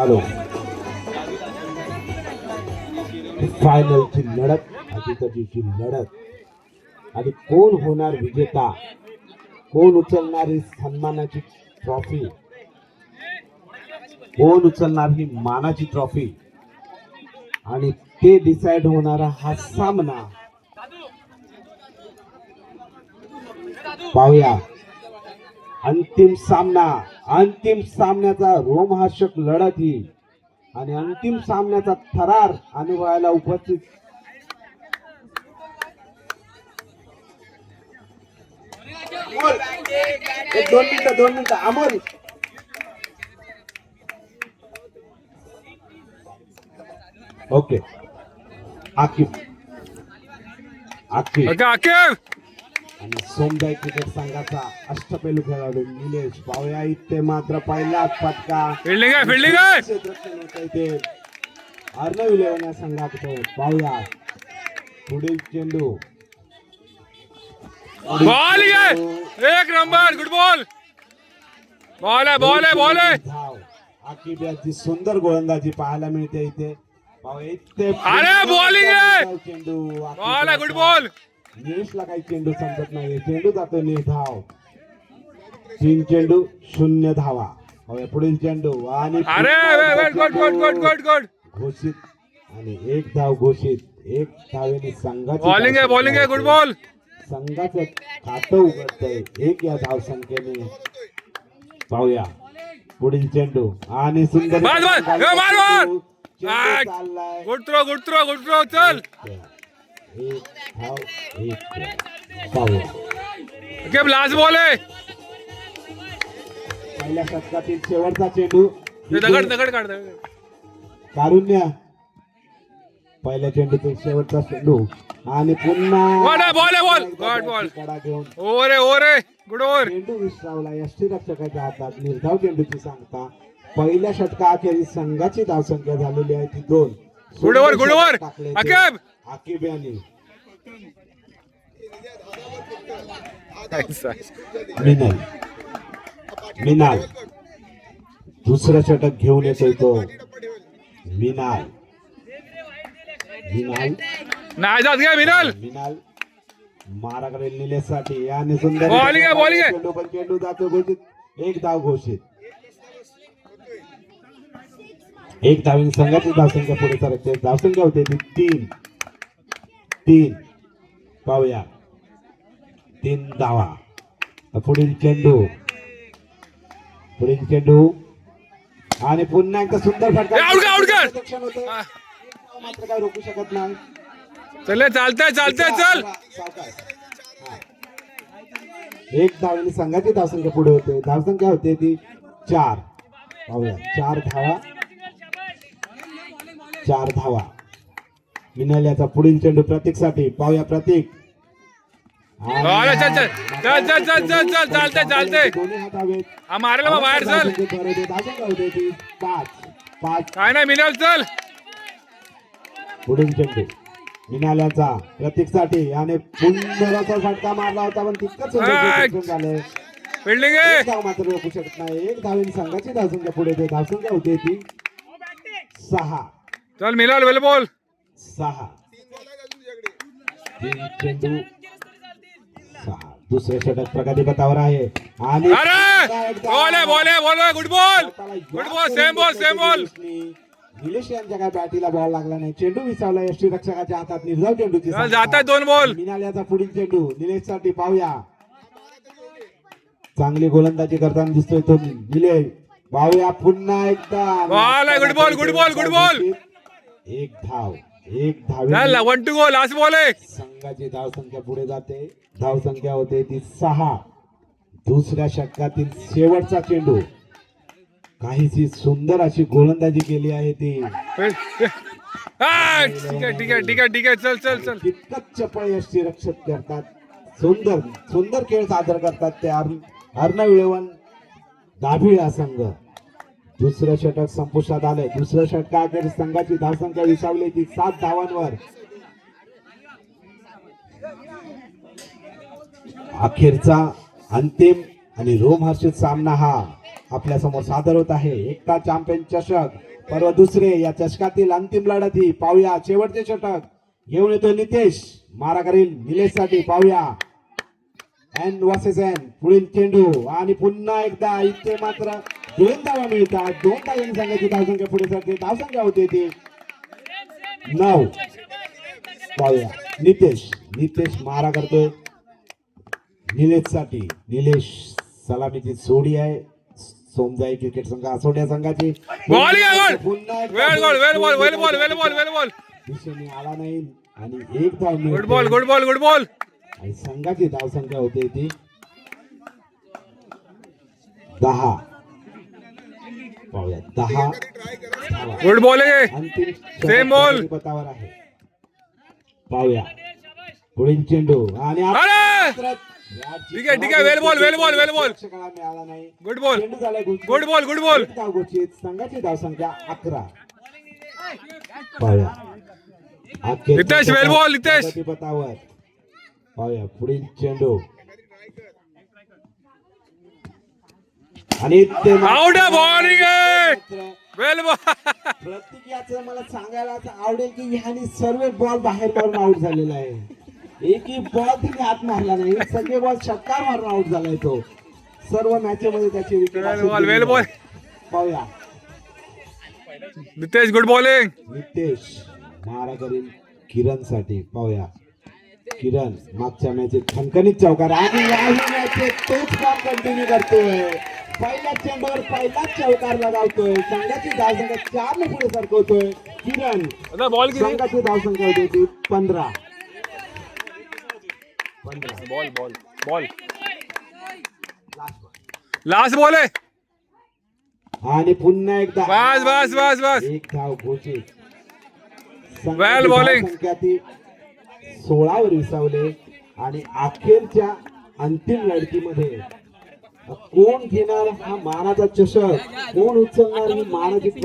आलो फायनलची लढत, अजितजीची लढत आणि कोण होणार विजेता, कोण उचलणार ही सन्मानाची ट्रॉफी, कोण उचलणार ही मानाची ट्रॉफी आणि ते डिसाइड होणारा हा सामना पाहूया. अंतिम सामना, अंतिम सामन्याचा रोमहर्षक लढत ही आणि अंतिम सामन्याचा थरार अनुभवायला उपस्थित दोन मिनिटं अमोल. ओके आकिब आणि सोमदाई क्रिकेट संघाचा अष्टपैलू खेळाडू निलेश पावया इथे मात्र पहिलाच फटका इथे अर्णव इलेव्हन संघाकडे. पाहूया पुढील चेंडू, एक नंबर, गुड बॉल, बॉल आहे. आकिब याची सुंदर गोलंदाजी पाहायला मिळते इथे. अरे बॉलिंग आहे, चेंडू बॉल आहे, गुड बॉल. निलेशला काही चेंडू समजत नाही, चेंडू जातो निर्धाव. 3 चेंडू 0 धावा. पुढील चेंडू आणि गुड घोषित आणि 1 धाव घोषित. 1 धावेने संघाची बॉलिंग आहे, गुड बॉल. संघाचं खातं उघडतंय 1 या धाव संख्येने. पाहूया पुढील चेंडू आणि सुंदर गुड थ्रो चल. 1 धाव 1. पाहूया लास्ट बॉल आहे, पहिल्या षटकातील शेवटचा चेंडू. दगड काढ. कारुण्या पहिल्या चेंडूतील शेवटचा चेंडू आणि पुन्हा बॉल कडा घेऊन ओव्हर आहे, गुड ओव्हर. चेंडू विश्रावला यष्टीरक्षकाच्या हातात. निर्धाव चेंडूची सांगता पहिल्या षटकाअखेरीस संघाची धावसंख्या झालेली आहे ती 2. Good over. आकिब यांनी मिनाल दुसरं षटक घेऊन येतोय तो. मिनाल मारा करेल निलेशसाठी आणि सुंदर बॉलिंग पण चेंडू जातो घोषित. 1 धाव घोषित. 1 धावीने संघाची धावसंख्या पुढे सरकते. धावसंख्या होते 3. पाहूया 3 धावा. पुढील चेंडू आणि पुन्हा एकदा सुंदर फटका. मात्र काय रोखू शकत नाही. चालतंय चल. 1 धावेने संघाची धावसंख्या पुढे होते. धावसंख्या होते ती 4. पाहूया 4 धावा. मिनाल याचा पुढील चेंडू प्रतीकसाठी. पाहूया प्रतीक. चालतंय. दोन्ही हात हवेत. मारायला बाहेर चल. धावसंख्या होते ती 5. काय नाही मिनाल चल. पुढील चेंडू मिनाल्याचा प्रतीकसाठी आणि पुनराचा फटका मारला होता पण तितकंच झालंय. फिल्डिंग मात्र रोखू शकत नाही. 1 धावेने संघाची धावसंख्या पुढे येते. धावसंख्या होते ती 6. चल मिनाल वेल बॉल. 6 चेंडू 6. दुसरे षटक प्रगतीपथावर आहे आणि ball good ball. Same ball. Nilesh यांच्या काय बॅटीला बॉल लागला नाही. चेंडू विसावला यष्टीरक्षकाच्या हातात. निर्धाव चेंडूची जातात 2 बॉल. मिनाल याचा पुढील चेंडू निलेशसाठी. पाहूया चांगली गोलंदाजी करताना दिसतोय तो निलेश. पाहूया पुन्हा एकदा गुड बॉल. 1 धाव. 1 धाव. 1 to go लास्ट बॉल आहे. संघाची धावसंख्या पुढे जाते. धावसंख्या होते ती 6. दुसऱ्या षटकातील शेवटचा चेंडू. काहीशी सुंदर अशी गोलंदाजी केली आहे ती. ठीक आहे चल. तितकंच चपळ यष्टीरक्षक करतात. सुंदर खेळ सादर करतात ते अर्णव इलेव्हन दाभिळा संघ. दुसरं षटक संपुष्टात आलंय. दुसरं षटकाअखेर संघाची धावसंख्या विसावली ती 7 धावांवर. अखेरचा अंतिम आणि रोमहर्षित सामना हा आपल्या समोर सादर होत आहे एकता चॅम्पियन चषक पर्व दुसरे. या चषकातील अंतिम लढत ही पाहूया. शेवटचे षटक घेऊन येतो नितेश. मारा करील निलेश साठी. पाहूया एन वर्सेस एन. पुढील चेंडू आणि पुन्हा एकदा इथे मात्र 2 धावा मिळतात. 2 धावांनी संघाची धावसंख्या पुढे सरते. धावसंख्या होते ती 9. पाहूया नितेश मारा करतोय निलेश साठी. निलेश सलामीची जोडी आहे सोमजाई क्रिकेट संघ आसोड्या संघाची. बॉल या गोल. पुन्हा एकदा वेल बॉल वेल बॉल वेल बॉल वेल बॉल वेल बॉल. दिशेने आला नाही आणि 1 धाव good ball good ball good ball. आणि संघाची धावसंख्या होते ती 10. पाहूया 10 गुड बॉलिंग. अंतिम Same ball. पतावर आहे. पाहूया पुढील चेंडू आणि अरे! ठीक आहे वेल बॉल वेल बॉल वेल बॉल. मिळाला नाही. गुड बॉल चेंडू झाला घोषित. Good ball good ball. एक धाव घोषित. संघाची धावसंख्या 11. पाहूया नितेश, वेल बॉल, नितेश. पतावर. पाहूया पुढील चेंडू आणि आउट आहे. बॉलिंग आहे. वेल बॉल. प्रत्येक याचं मला सांगायला आवडेल की ह्याने सर्व बॉल बाहेर मारून आउट झालेला आहे. एकही बॉल तिने हात मारला नाही. सगळे बॉल षटकार मारून आउट झालाय तो. सर्व मॅच मध्ये त्याची विकेट वेल बॉल वेल बॉल. पाहूया नितेश गुड बॉलिंग. नितेश मारा करील किरण साठी. पाहूया किरण मागच्या मॅचेत खणखणीत चौकार आणि याही मॅचेत तोच काम कंटिन्यू करतोय. पहिल्या चेंडूवर पहिलाच चौकार लगावतोय. संघाची धावसंख्या 4 ने पुढे सरकवतोय किरण. बॉल किती. संघाची धावसंख्या होती ती 15. Ball ball ball. Last ball आहे. आणि पुन्हा एकदा बस बस बस बस. 1 धाव घोषित. Well bowling. संख्या ती 16 वर विसावले आणि अखेरच्या अंतिम लढतीमध्ये कोण घेणार हा मानाचा चषक, कोण उचलणार ही मानाची